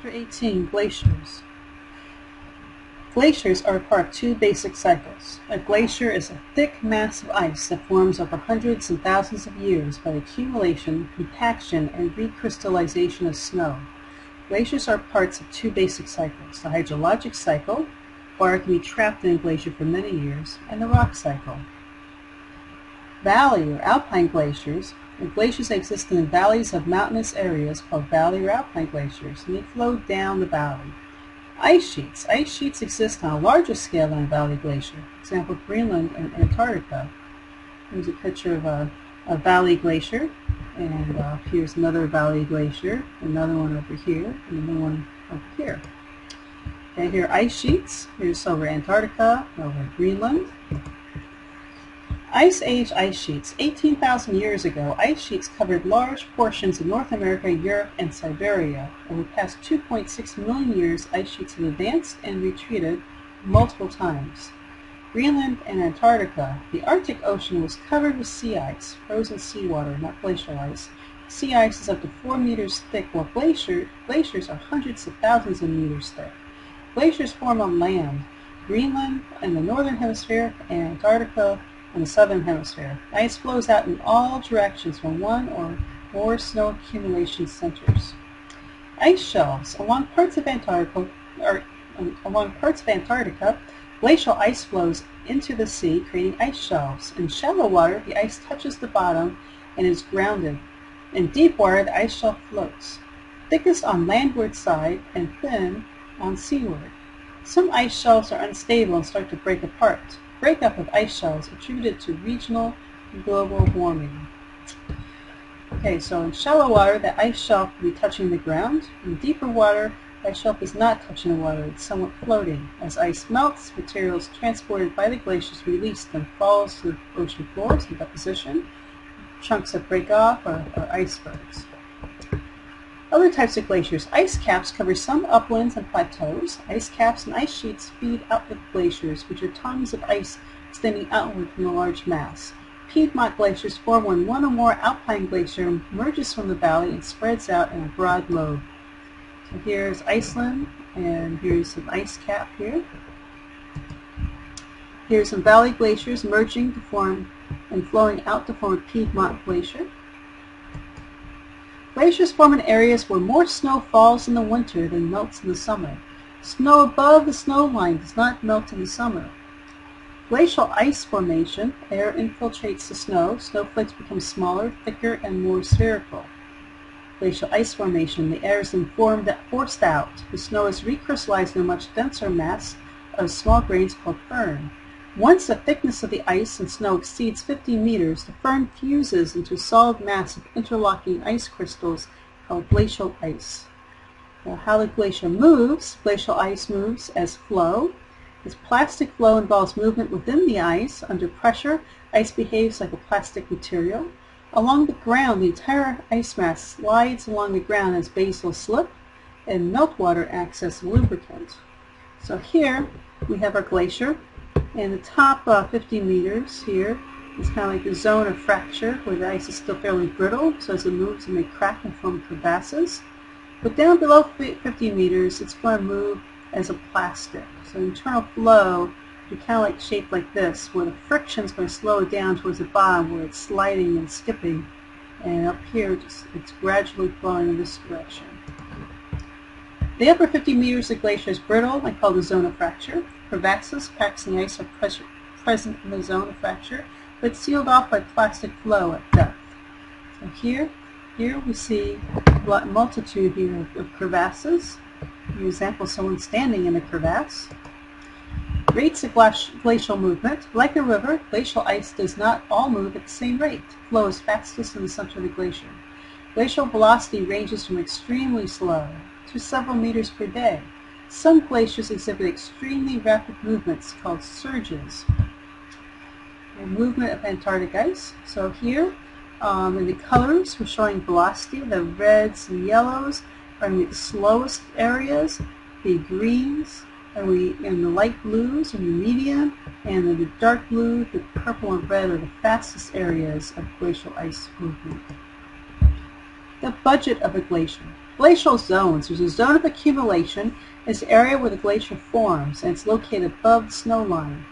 Chapter 18, Glaciers. Glaciers are a part of two basic cycles. A glacier is a thick mass of ice that forms over hundreds and thousands of years by accumulation, compaction, and recrystallization of snow. Glaciers are parts of two basic cycles: the hydrologic cycle, water can be trapped in a glacier for many years, and the rock cycle. Valley or alpine glaciers are glaciers that exist in the valleys of mountainous areas called valley or alpine glaciers, and they flow down the valley. Ice sheets. Ice sheets exist on a larger scale than a valley glacier. For example, Greenland and Antarctica. Here's a picture of a valley glacier, and here's another valley glacier, another one over here, and another one over here. Okay, here are ice sheets. Here's over Antarctica, over Greenland. Ice Age ice sheets. 18,000 years ago, ice sheets covered large portions of North America, Europe, and Siberia. Over the past 2.6 million years, ice sheets have advanced and retreated multiple times. Greenland and Antarctica. The Arctic Ocean was covered with sea ice, frozen seawater, not glacial ice. Sea ice is up to 4 meters thick, while glaciers are hundreds of thousands of meters thick. Glaciers form on land. Greenland in the northern hemisphere and Antarctica in the southern hemisphere. Ice flows out in all directions from one or more snow accumulation centers. Ice shelves. Along parts of Antarctica, glacial ice flows into the sea, creating ice shelves. In shallow water, the ice touches the bottom and is grounded. In deep water, the ice shelf floats, thickest on landward side and thin on seaward. Some ice shelves are unstable and start to break apart. Breakup of ice shelves attributed to regional global warming. Okay, so in shallow water, the ice shelf will be touching the ground. In deeper water, the ice shelf is not touching the water, it's somewhat floating. As ice melts, materials transported by the glaciers released and falls to the ocean floors in deposition. Chunks that break off are icebergs. Other types of glaciers. Ice caps cover some uplands and plateaus. Ice caps and ice sheets feed outward glaciers, which are tongues of ice extending outward from a large mass. Piedmont glaciers form when one or more alpine glacier emerges from the valley and spreads out in a broad lobe. So here's Iceland, and here's some ice cap here. Here's some valley glaciers merging to form and flowing out to form a Piedmont glacier. Glaciers form in areas where more snow falls in the winter than melts in the summer. Snow above the snow line does not melt in the summer. Glacial ice formation. Air infiltrates the snow. Snowflakes become smaller, thicker, and more spherical. Glacial ice formation. The air is then forced out. The snow is recrystallized in a much denser mass of small grains called firn. Once the thickness of the ice and snow exceeds 50 meters, the firn fuses into a solid mass of interlocking ice crystals called glacial ice. Now, how the glacier moves. Glacial ice moves as flow. As plastic flow involves movement within the ice. Under pressure, ice behaves like a plastic material. Along the ground, the entire ice mass slides along the ground as basal slip, and meltwater acts as lubricant. So here we have our glacier. And the top 50 meters here is kind of like the zone of fracture where the ice is still fairly brittle, so as it moves it may crack and form crevasses. But down below 50 meters it's going to move as a plastic. So internal flow will be kind of like shaped like this, where the friction is going to slow it down towards the bottom where it's sliding and skipping. And up here it's gradually flowing in this direction. The upper 50 meters of the glacier is brittle and called the zone of fracture. Crevasses, cracks in the ice, are present in the zone of fracture, but sealed off by plastic flow at depth. So here we see a multitude here of crevasses. For example, someone standing in a crevasse. Rates of glacial movement. Like a river, glacial ice does not all move at the same rate. It flows fastest in the center of the glacier. Glacial velocity ranges from extremely slow to several meters per day. Some glaciers exhibit extremely rapid movements called surges. The movement of Antarctic ice. So here in the colors we're showing velocity. The reds and yellows are in the slowest areas. The greens are in the light blues are the medium, and in the dark blue, the purple and red are the fastest areas of glacial ice movement. The budget of a glacier. Glacial zones. There's a zone of accumulation. It's the area where the glacier forms, and it's located above the snow line.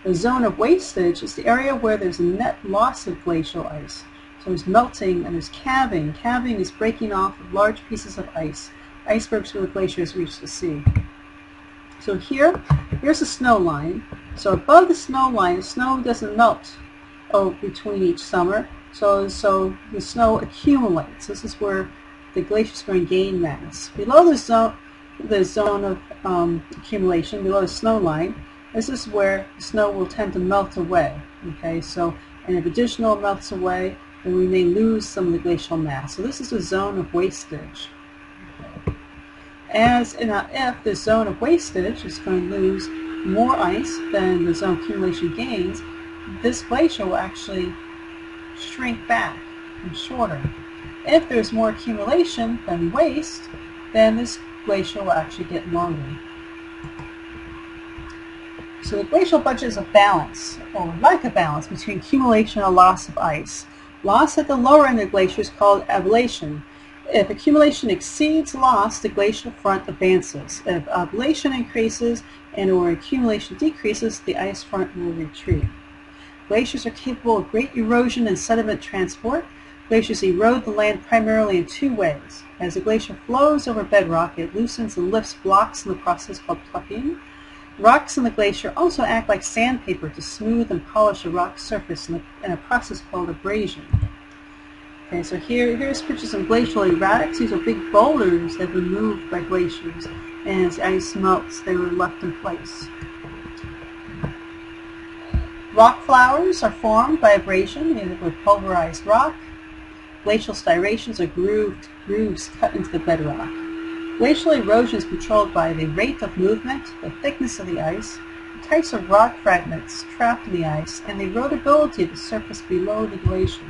The zone of wastage is the area where there's a net loss of glacial ice. So there's melting and there's calving. Calving is breaking off of large pieces of ice. Icebergs where the glaciers reach the sea. So here's the snow line. So above the snow line, the snow doesn't melt between each summer. So the snow accumulates. This is where the glaciers are going to gain mass. Below the zone of accumulation, below the snow line, this is where the snow will tend to melt away. Okay, so and if additional melts away, then we may lose some of the glacial mass. So this is the zone of wastage. Okay. If the zone of wastage is going to lose more ice than the zone of accumulation gains, this glacier will actually shrink back and shorter. If there's more accumulation than waste, then this glacier will actually get longer. So the glacial budget is a balance, or like a balance, between accumulation and loss of ice. Loss at the lower end of the glacier is called ablation. If accumulation exceeds loss, the glacial front advances. If ablation increases and or accumulation decreases, the ice front will retreat. Glaciers are capable of great erosion and sediment transport. Glaciers erode the land primarily in two ways. As the glacier flows over bedrock, it loosens and lifts blocks in the process called plucking. Rocks in the glacier also act like sandpaper to smooth and polish a rock surface in a process called abrasion. Okay, so here's pictures of glacial erratics. These are big boulders that have been moved by glaciers, and as ice melts, they were left in place. Rock flowers are formed by abrasion, either with pulverized rock. Glacial striations are grooves cut into the bedrock. Glacial erosion is controlled by the rate of movement, the thickness of the ice, the types of rock fragments trapped in the ice, and the erodibility of the surface below the glacier.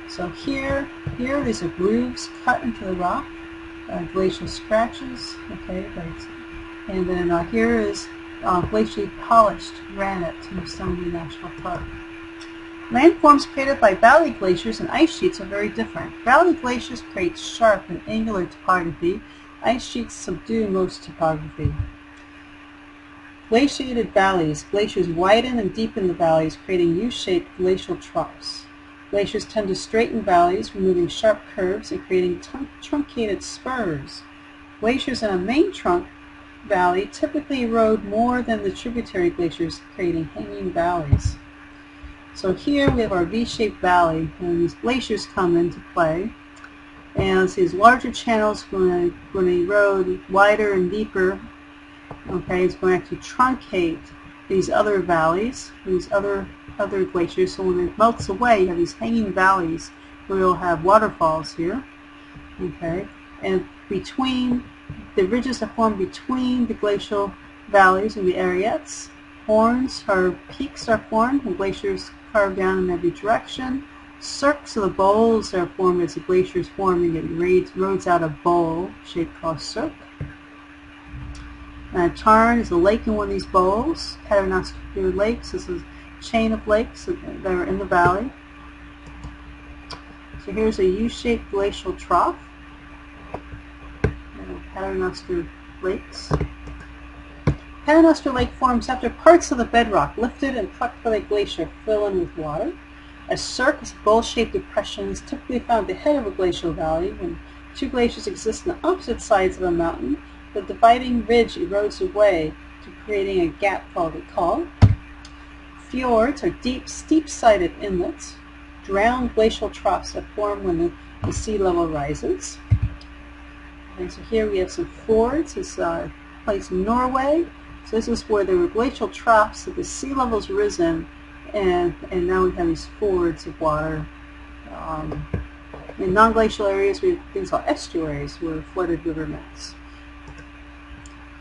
So here these are grooves cut into the rock, glacial scratches, okay, and then here is glacially polished granite in Yosemite National Park. Landforms created by valley glaciers and ice sheets are very different. Valley glaciers create sharp and angular topography. Ice sheets subdue most topography. Glaciated valleys. Glaciers widen and deepen the valleys, creating U-shaped glacial troughs. Glaciers tend to straighten valleys, removing sharp curves and creating truncated spurs. Glaciers in a main trunk valley typically erode more than the tributary glaciers, creating hanging valleys. So here we have our V-shaped valley, and these glaciers come into play. And these larger channels going to erode wider and deeper. Okay, it's going to actually truncate these other valleys, these other glaciers. So when it melts away, you have these hanging valleys where you'll have waterfalls here. Okay, and between the ridges that form between the glacial valleys and the ariettes, horns or peaks are formed, and glaciers carve down in every direction. Cirques of the bowls are formed as the glacier is forming. It roads out a bowl shaped called cirque. And a tarn is a lake in one of these bowls. Paternoster lakes. This is a chain of lakes that are in the valley. So here's a U-shaped glacial trough. Paternoster lakes. Paternoster Lake forms after parts of the bedrock lifted and plucked by the glacier fill in with water. A cirque is a bowl-shaped depression is typically found at the head of a glacial valley. When two glaciers exist on the opposite sides of a mountain, the dividing ridge erodes away to creating a gap called a col. Fiords are deep, steep-sided inlets, drowned glacial troughs that form when the sea level rises. And so here we have some fjords. It's a place in Norway. So this is where there were glacial troughs that the sea level's risen, and now we have these fjords of water. In non-glacial areas, we have things called estuaries, where flooded river mouths.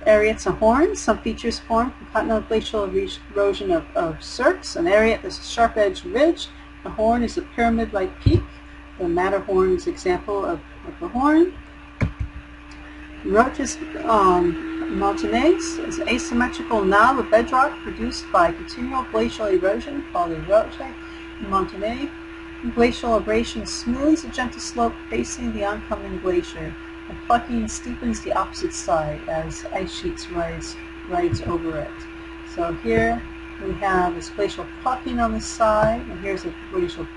Ariettes and horns. Some features form from continental glacial erosion of cirques. An ariette is a sharp-edged ridge. A horn is a pyramid-like peak. The Matterhorn is an example of a horn. Roches Moutonnées is an asymmetrical knob of bedrock produced by continual glacial erosion called a Roches Moutonnées. Glacial abrasion smooths a gentle slope facing the oncoming glacier. and plucking steepens the opposite side as ice sheets rise over it. So here we have this glacial plucking on the side, and here's a glacial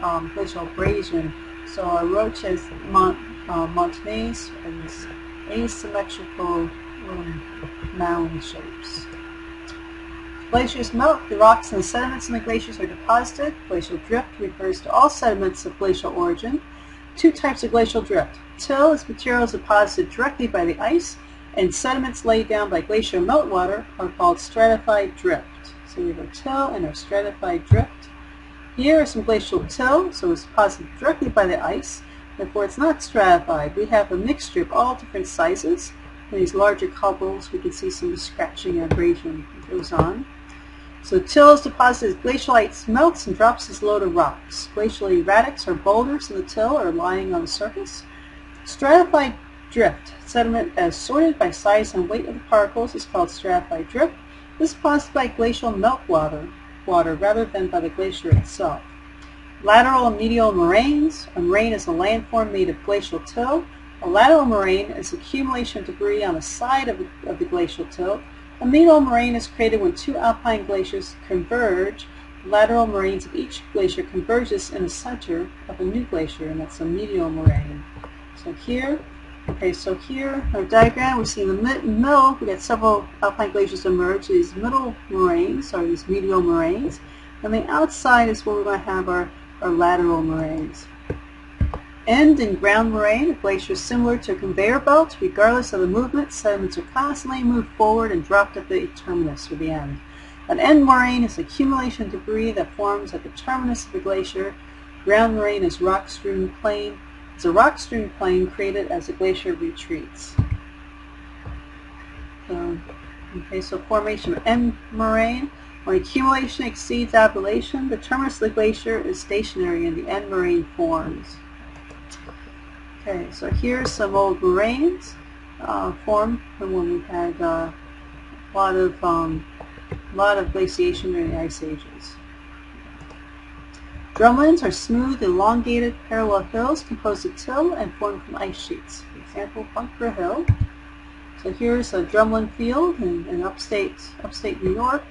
abrasion. So our Roches Moutonnées are these asymmetrical mound shapes. Glaciers melt, the rocks and the sediments in the glaciers are deposited. Glacial drift refers to all sediments of glacial origin. Two types of glacial drift. Till is materials deposited directly by the ice, and sediments laid down by glacial meltwater are called stratified drift. So we have our till and our stratified drift. Here is some glacial till, so it's deposited directly by the ice. Therefore, it's not stratified. We have a mixture of all different sizes. In these larger cobbles, we can see some scratching and abrasion that goes on. So till is deposited as glacial ice melts and drops as load of rocks. Glacial erratics are boulders in the till or lying on the surface. Stratified drift, sediment as sorted by size and weight of the particles, is called stratified drift. This is deposited by glacial meltwater rather than by the glacier itself. Lateral and medial moraines. A moraine is a landform made of glacial till. A lateral moraine is accumulation of debris on the side of the glacial till. A medial moraine is created when two alpine glaciers converge. The lateral moraines of each glacier converges in the center of a new glacier, and that's a medial moraine. So here, our diagram, we see in the middle, we got several alpine glaciers emerge. These middle moraines are these medial moraines, and the outside is where we're going to have our lateral moraines. End and ground moraine, a glacier is similar to a conveyor belt. Regardless of the movement, sediments are constantly moved forward and dropped at the terminus or the end. An end moraine is accumulation of debris that forms at the terminus of the glacier. Ground moraine is rock-strewn plain. It's a rock-strewn plain created as the glacier retreats. So formation of end moraine. When accumulation exceeds ablation, the terminus of the glacier is stationary and the end moraine forms. Okay, so here's some old moraines formed from when we had a lot of glaciation during the ice ages. Drumlins are smooth, elongated, parallel hills composed of till and formed from ice sheets. For example, Bunker Hill. So here's a Drumlin Field in upstate New York.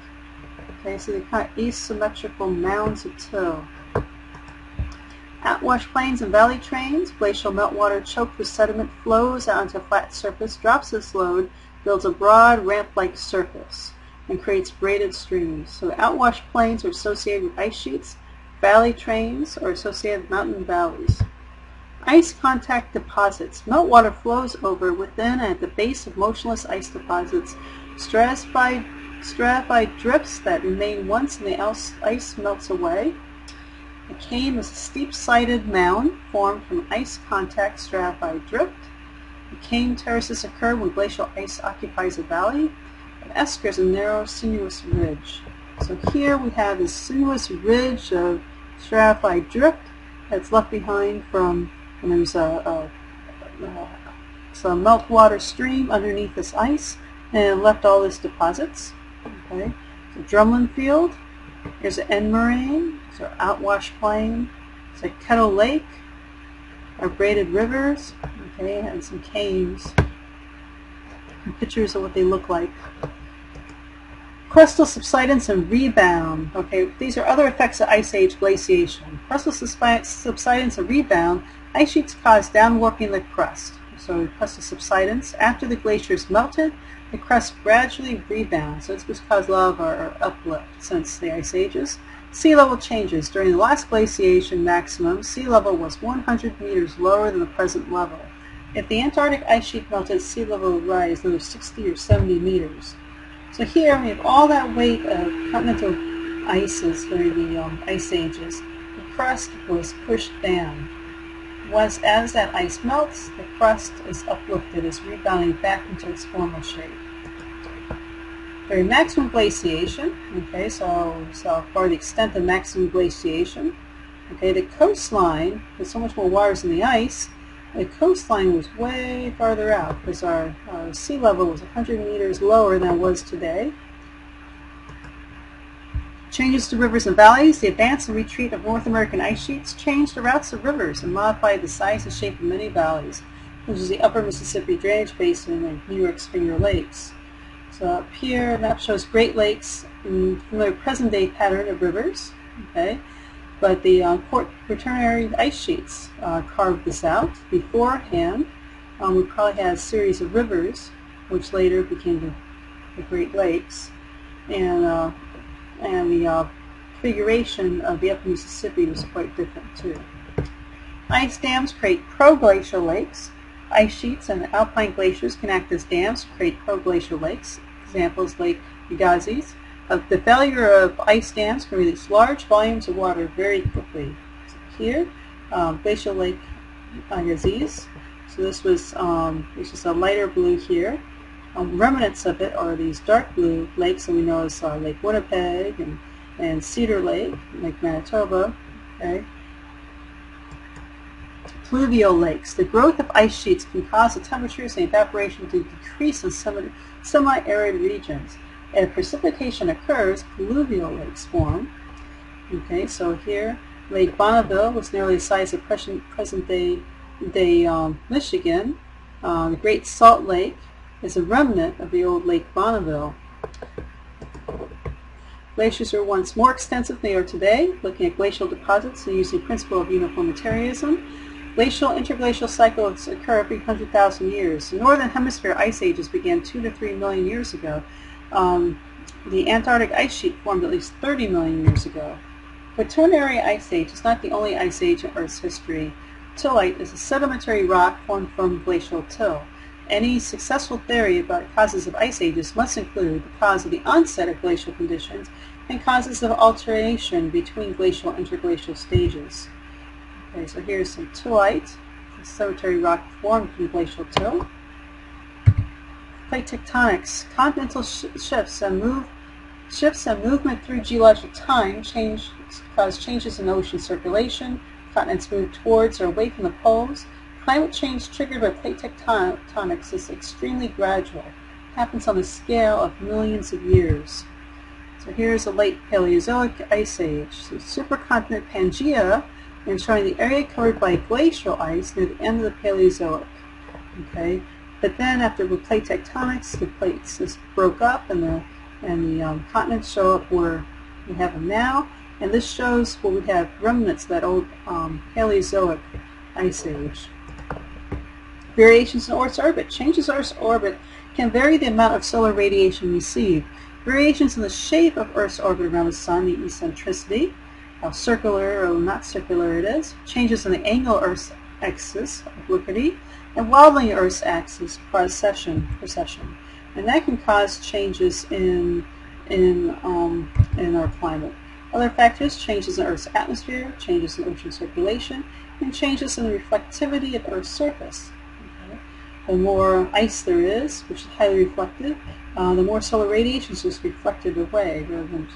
Okay, so they're kind of asymmetrical mounds of till. Outwash plains and valley trains. Glacial meltwater choked with sediment flows out onto a flat surface, drops its load, builds a broad ramp-like surface, and creates braided streams. So outwash plains are associated with ice sheets. Valley trains are associated with mountain valleys. Ice contact deposits. Meltwater flows over, within, and at the base of motionless ice deposits. Stratified drifts that remain once the ice melts away. A came is a steep-sided mound formed from ice contact stratified drift. The came terraces occur when glacial ice occupies a valley. An esker is a narrow, sinuous ridge. So here we have this sinuous ridge of stratified drift that's left behind from when there's a meltwater stream underneath this ice, and left all this deposits. Okay, so Drumlin Field. Here's an end moraine. There's our outwash plain. It's a Kettle Lake. Our braided rivers. Okay, and some caves. And pictures of what they look like. Crustal subsidence and rebound. Okay, these are other effects of Ice Age glaciation. Crustal subsidence and rebound. Ice sheets cause downwarping of the crust. So crustal subsidence. After the glacier is melted, the crust gradually rebounds. So it's what's caused a lot of our uplift since the Ice Ages. Sea level changes. During the last glaciation maximum, sea level was 100 meters lower than the present level. If the Antarctic ice sheet melted, sea level would rise another 60 or 70 meters. So here we have all that weight of continental ices during the Ice Ages. The crust was pushed down. As that ice melts, the crust is uplifted, is rebounding back into its former shape. During maximum glaciation, okay, so for the extent of maximum glaciation, okay, the coastline, there's so much more waters in the ice, the coastline was way farther out because our sea level was 100 meters lower than it was today. Changes to rivers and valleys. The advance and retreat of North American ice sheets changed the routes of rivers and modified the size and shape of many valleys. which is the upper Mississippi drainage basin and New York's Finger Lakes. So up here, the map shows Great Lakes in the present-day pattern of rivers. Okay, but the Quaternary ice sheets carved this out. Beforehand, we probably had a series of rivers, which later became the Great Lakes, and the configuration of the upper Mississippi was quite different too. Ice dams create proglacial lakes. Ice sheets and alpine glaciers can act as dams to create proglacial lakes. Examples Lake Agassiz. The failure of ice dams can release large volumes of water very quickly. So here, Glacial Lake Agassiz. So this was just a lighter blue here. Remnants of it are these dark blue lakes that we know as Lake Winnipeg and Cedar Lake, Lake Manitoba. Okay. Pluvial lakes. The growth of ice sheets can cause the temperatures and evaporation to decrease in semi-arid regions. As precipitation occurs, pluvial lakes form. Okay, so here, Lake Bonneville was nearly the size of present-day Michigan. The Great Salt Lake is a remnant of the old Lake Bonneville. Glaciers were once more extensive than they are today. Looking at glacial deposits and using the principle of uniformitarianism, glacial interglacial cycles occur every 100,000 years. The Northern Hemisphere ice ages began 2 to 3 million years ago. The Antarctic ice sheet formed at least 30 million years ago. Quaternary Ice Age is not the only ice age in Earth's history. Tillite is a sedimentary rock formed from glacial till. Any successful theory about causes of ice ages must include the cause of the onset of glacial conditions and causes of alternation between glacial and interglacial stages. Okay, so here's some tillite, a sedimentary rock formed from glacial till. Plate tectonics. Continental shifts and movement through geologic time cause changes in ocean circulation. Continents move towards or away from the poles. Climate change triggered by plate tectonics is extremely gradual. It happens on a scale of millions of years. So here's a late Paleozoic Ice Age. So supercontinent Pangaea, and showing the area covered by glacial ice near the end of the Paleozoic. Okay, but then after the plate tectonics, the plates just broke up, and the continents show up where we have them now. And this shows where we have remnants of that old Paleozoic Ice Age. Variations in Earth's orbit. Changes in Earth's orbit can vary the amount of solar radiation received. Variations in the shape of Earth's orbit around the Sun, the eccentricity, how circular or not circular it is, changes in the angle of Earth's axis, obliquity, and wobbling Earth's axis, precession. And that can cause changes in our climate. Other factors: changes in Earth's atmosphere, changes in ocean circulation, and changes in the reflectivity of Earth's surface. Okay. The more ice there is, which is highly reflective, the more solar radiation is just reflected away rather than